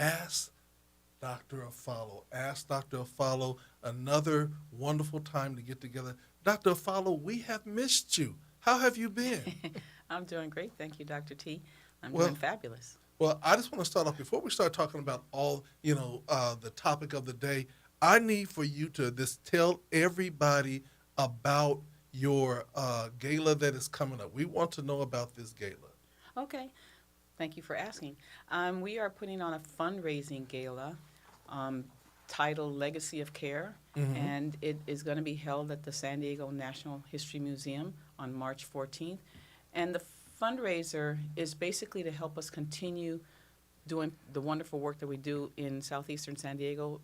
Ask Dr. Afflalo. Ask Dr. Afflalo. Another wonderful time to get together. Dr. Afflalo, we have missed you. How have you been? I'm doing great. Thank you, Dr. T. I'm doing Well, fabulous. well, I just want to start off before we start talking about all the topic of the day. I need for you to just tell everybody about your gala that is coming up. We want to know about this gala. Okay. Thank you for asking. We are putting on a fundraising gala um, titled Legacy of Care, Mm-hmm. and it is going to be held at the San Diego National History Museum on March 14th. And the fundraiser is basically to help us continue doing the wonderful work that we do in southeastern San Diego,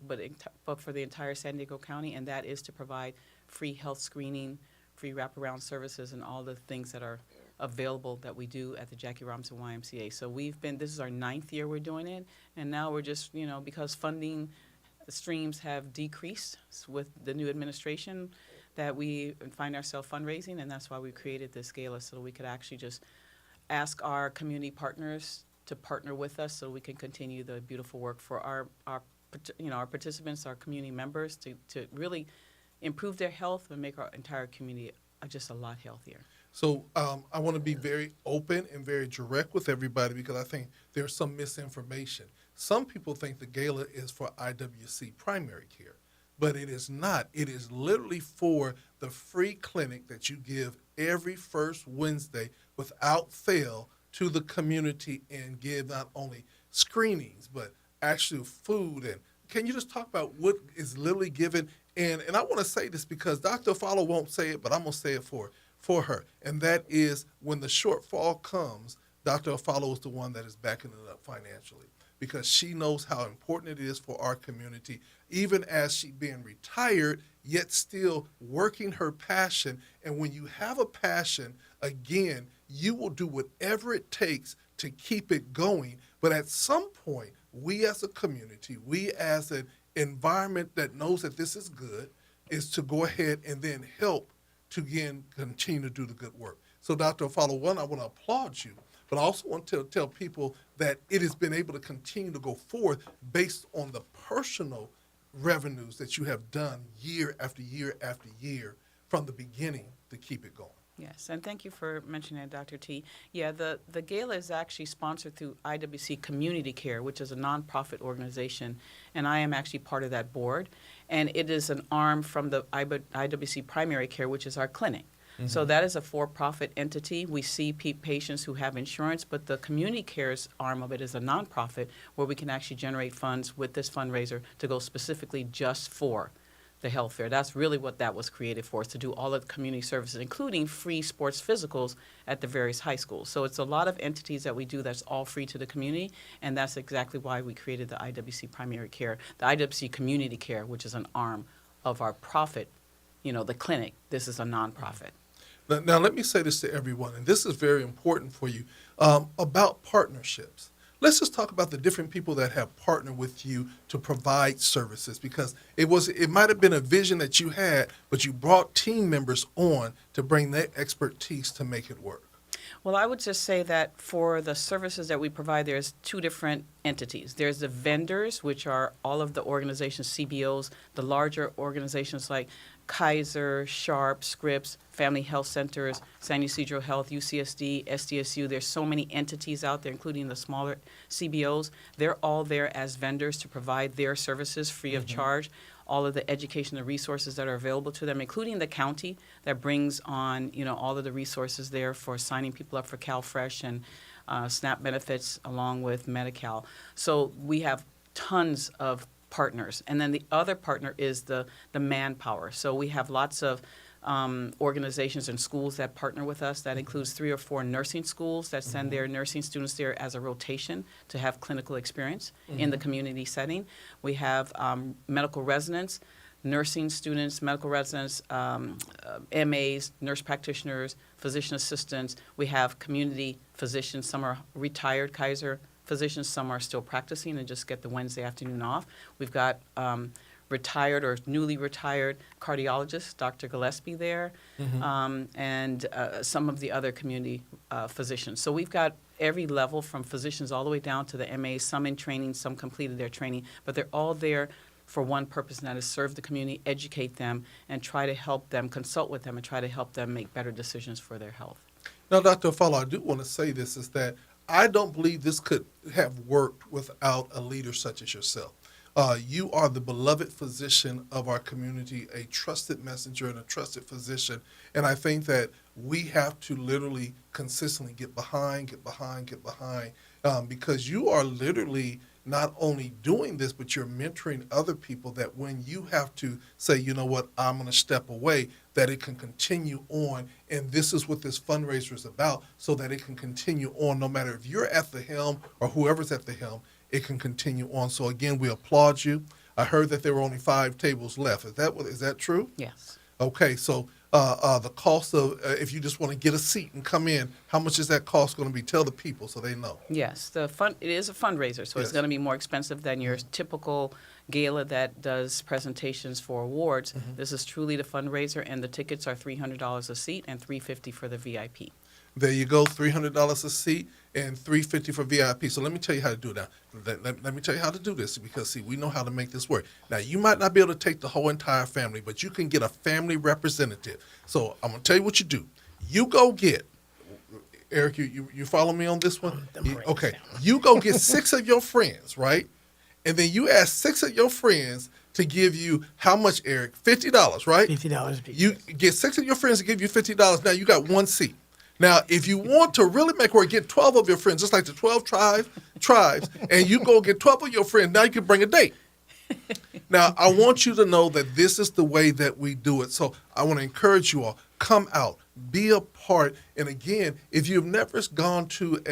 but for the entire San Diego County, and that is to provide free health screening, free wraparound services, and all the things that are available that we do at the Jackie Robinson YMCA. So this is our 9th year we're doing it, and now we're just, because funding streams have decreased with the new administration, that we find ourselves fundraising, and that's why we created this gala, so we could actually just ask our community partners to partner with us so we can continue the beautiful work for our participants, our community members, to really improve their health and make our entire community just a lot healthier. So I want to be very open and very direct with everybody because I think there's some misinformation. Some people think the gala is for IWC primary care, but it is not. It is literally for the free clinic that you give every first Wednesday without fail to the community and give not only screenings, but actual food. And can you just talk about what is literally given? And I want to say this because Dr. Follow won't say it, but I'm going to say it for her. And that is when the shortfall comes, Dr. Follow is the one that is backing it up financially because she knows how important it is for our community, even as she being retired, yet still working her passion. And when you have a passion, again, you will do whatever it takes to keep it going. But at some point, we as a community, we as an environment that knows that this is good, is to go ahead and then help to again continue to do the good work. So Dr. Follow, one, I want to applaud you, but I also want to tell people that it has been able to continue to go forth based on the personal revenues that you have done year after year after year from the beginning to keep it going. Yes, and thank you for mentioning that, Dr. T. Yeah, the gala is actually sponsored through IWC Community Care, which is a nonprofit organization, and I am actually part of that board. And it is an arm from the IWC Primary Care, which is our clinic. Mm-hmm. So that is a for-profit entity. We see patients who have insurance, but the community cares arm of it is a nonprofit where we can actually generate funds with this fundraiser to go specifically just for the health fair. That's really what that was created for, is to do all of the community services, including free sports physicals at the various high schools. So it's a lot of entities that we do that's all free to the community, and that's exactly why we created the IWC Primary Care, the IWC Community Care, which is an arm of our profit, the clinic. This is a nonprofit. Now, let me say this to everyone, and this is very important for you, about partnerships. Let's just talk about the different people that have partnered with you to provide services because it might have been a vision that you had, but you brought team members on to bring their expertise to make it work. Well, I would just say that for the services that we provide, there's two different entities. There's the vendors, which are all of the organizations, CBOs, the larger organizations like Kaiser, Sharp, Scripps, Family Health Centers, San Ysidro Health, UCSD, SDSU. There's so many entities out there, including the smaller CBOs. They're all there as vendors to provide their services free of charge. All of the educational resources that are available to them, including the county that brings on, all of the resources there for signing people up for CalFresh and SNAP benefits along with Medi-Cal. So we have tons of partners. And then the other partner is the manpower. So we have lots of organizations and schools that partner with us. That includes 3 or 4 nursing schools that send their nursing students there as a rotation to have clinical experience in the community setting. We have medical residents, nursing students, medical residents, MAs, nurse practitioners, physician assistants. We have community physicians. Some are retired Kaiser physicians, some are still practicing and just get the Wednesday afternoon off. We've got retired or newly retired cardiologist, Dr. Gillespie there, and some of the other community physicians. So we've got every level from physicians all the way down to the MAs, some in training, some completed their training, but they're all there for one purpose, and that is serve the community, educate them, and try to help them, consult with them, and try to help them make better decisions for their health. Now, Dr. Afflalo, I do want to say this, is that I don't believe this could have worked without a leader such as yourself. You are the beloved physician of our community, a trusted messenger and a trusted physician. And I think that we have to literally consistently get behind, because you are literally not only doing this, but you're mentoring other people, that when you have to say, you know what, I'm going to step away, that it can continue on. And this is what this fundraiser is about, so that it can continue on no matter if you're at the helm or whoever's at the helm, it can continue on. So again, we applaud you. I heard that there were only 5 tables left. Is that true? Yes. Okay, so the cost of, if you just want to get a seat and come in, how much is that cost going to be? Tell the people so they know. Yes, it is a fundraiser, so Yes. it's going to be more expensive than your typical gala that does presentations for awards. This is truly the fundraiser, and the tickets are $300 a seat and $350 for the VIP. There you go, $300 a seat and $350 for VIP. So let me tell you how to do it now. Let me tell you how to do this, because, see, we know how to make this work. Now, you might not be able to take the whole entire family, but you can get a family representative. So I'm going to tell you what you do. You go get, Eric, you follow me on this one? Okay. You go get 6 of your friends, right? And then you ask 6 of your friends to give you how much, Eric? $50, right? $50 a piece. You get 6 of your friends to give you $50. Now you got 1 seat. Now, if you want to really make it work, get 12 of your friends, just like the 12 tribes, and you go get 12 of your friends. Now you can bring a date. Now, I want you to know that this is the way that we do it. So I want to encourage you all, come out, be a part. And again, if you've never gone to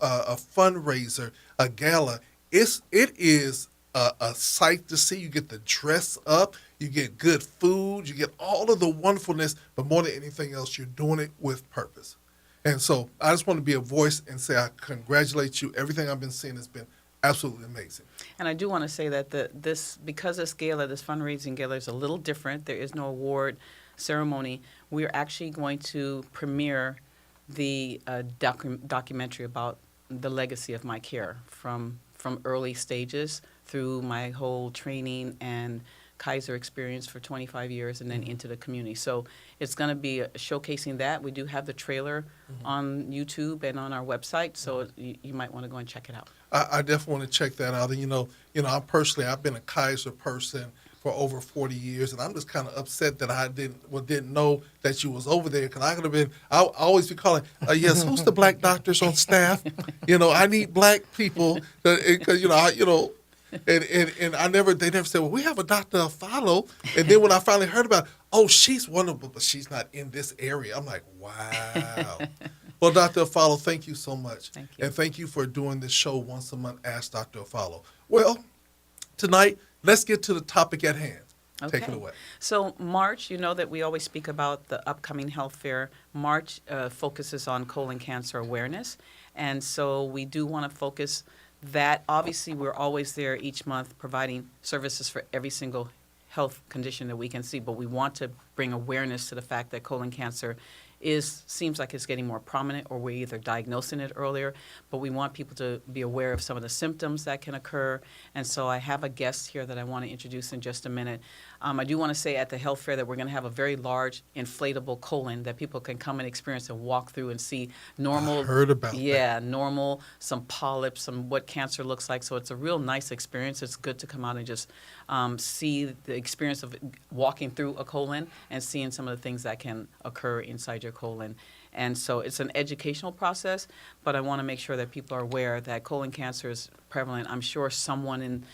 a fundraiser, a gala, it is a sight to see. You get to dress up, you get good food, you get all of the wonderfulness, but more than anything else, you're doing it with purpose. And so I just want to be a voice and say I congratulate you. Everything I've been seeing has been absolutely amazing. And I do want to say that because this fundraising gala is a little different, there is no award ceremony, we are actually going to premiere the documentary about the legacy of my care from early stages through my whole training and Kaiser experience for 25 years and then into the community. So it's going to be showcasing that. We do have the trailer on YouTube and on our website, so you might want to go and check it out. I definitely want to check that out. And, I've been a Kaiser person for over 40 years, and I'm just kind of upset that I didn't know that you was over there, because I could have been, I always be calling, yes, who's the black doctors on staff? I need black people, because, and they never said, well, we have a Dr. Afflalo. And then when I finally heard about it, oh, she's wonderful, but she's not in this area. I'm like, wow. Well, Dr. Afflalo, thank you so much. Thank you. And thank you for doing this show once a month, Ask Dr. Afflalo. Well, tonight, let's get to the topic at hand. Okay. Take it away. So March, you know that we always speak about the upcoming health fair. March focuses on colon cancer awareness. And so we do want to focus that. Obviously, we're always there each month providing services for every single health condition that we can see, but we want to bring awareness to the fact that colon cancer seems like it's getting more prominent, or we're either diagnosing it earlier, but we want people to be aware of some of the symptoms that can occur. And so I have a guest here that I want to introduce in just a minute. I do want to say at the health fair that we're going to have a very large inflatable colon that people can come and experience and walk through and see normal. I heard about that. Yeah, normal, some polyps, some what cancer looks like. So it's a real nice experience. It's good to come out and just see the experience of walking through a colon and seeing some of the things that can occur inside your colon. And so it's an educational process, but I want to make sure that people are aware that colon cancer is prevalent. I'm sure someone in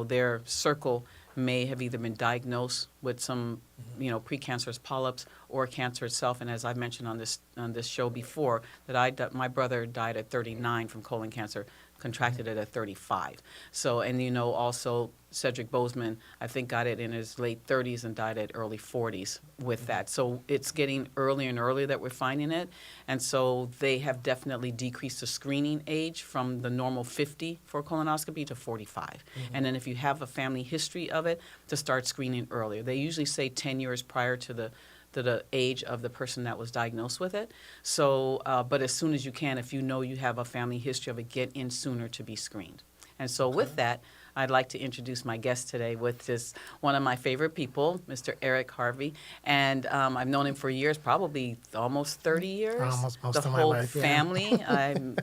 their circle may have either been diagnosed with some precancerous polyps or cancer itself. And as I mentioned on this show before, that my brother died at 39 from colon cancer, contracted it at 35. So, and also Cedric Bozeman, I think, got it in his late 30s and died at early 40s with that. So it's getting earlier and earlier that we're finding it. And so they have definitely decreased the screening age from the normal 50 for colonoscopy to 45. And then if you have a family history of it, to start screening earlier. They usually say 10 years prior to the to the age of the person that was diagnosed with it. So, but as soon as you can, if you know you have a family history of it, get in sooner to be screened. And so with that, I'd like to introduce my guest today with this one of my favorite people, Mr. Eric Harvey. And I've known him for years, probably almost 30 years. Almost most the of my whole life, yeah. family.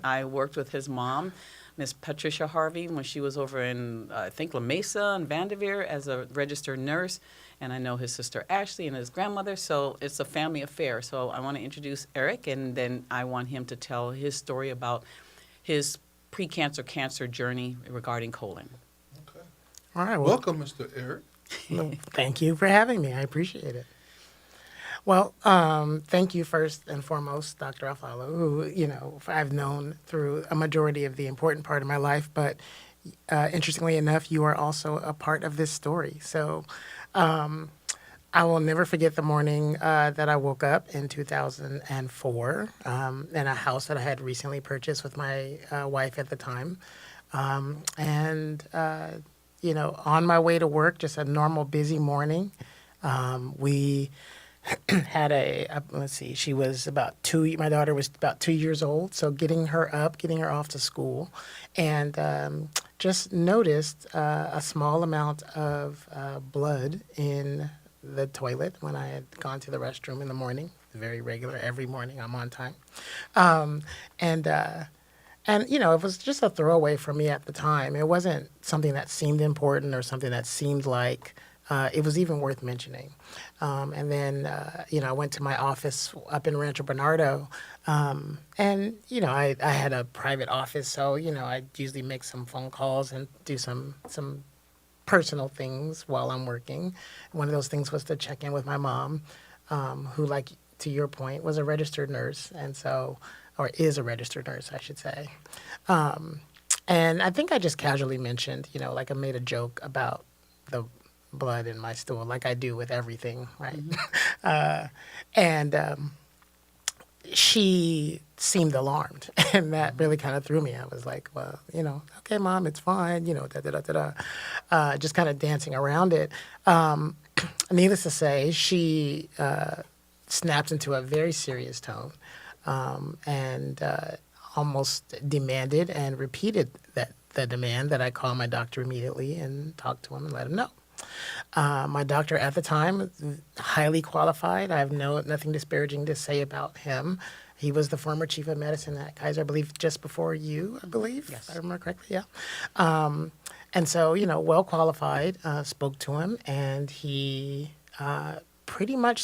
I worked with his mom, Miss Patricia Harvey, when she was over in, I think, La Mesa and Vanderveer as a registered nurse. And I know his sister Ashley and his grandmother. So it's a family affair. So I want to introduce Eric, and then I want him to tell his story about his cancer journey regarding colon. Okay. All right. Well, Welcome, Mr. Eric. thank you for having me. I appreciate it. Well, thank you first and foremost, Dr. Afflalo, who, I've known through a majority of the important part of my life. But interestingly enough, you are also a part of this story. So I will never forget the morning that I woke up in 2004 in a house that I had recently purchased with my wife at the time. On my way to work, just a normal busy morning, we had let's see, she was my daughter was about 2 years old, so getting her off to school, and just noticed a small amount of blood in the toilet when I had gone to the restroom in the morning. Very regular, every morning I'm on time. It was just a throwaway for me at the time. It wasn't something that seemed important or something that seemed like it was even worth mentioning. I went to my office up in Rancho Bernardo, I had a private office, so, I usually make some phone calls and do some personal things while I'm working. One of those things was to check in with my mom, who, like, to your point, was a registered nurse, or is a registered nurse, I should say. And I think I just casually mentioned, like I made a joke about the blood in my stool, like I do with everything, right? Mm-hmm. She seemed alarmed, and that really kind of threw me. I was like, well, okay, Mom, it's fine, just kind of dancing around it. Needless to say, she snapped into a very serious tone, and almost demanded and repeated the demand that I call my doctor immediately and talk to him and let him know. My doctor at the time, highly qualified. I have nothing disparaging to say about him. He was the former chief of medicine at Kaiser, I believe, just before you, I believe, Yes. if I remember correctly, yeah. And so, well qualified, spoke to him, and he pretty much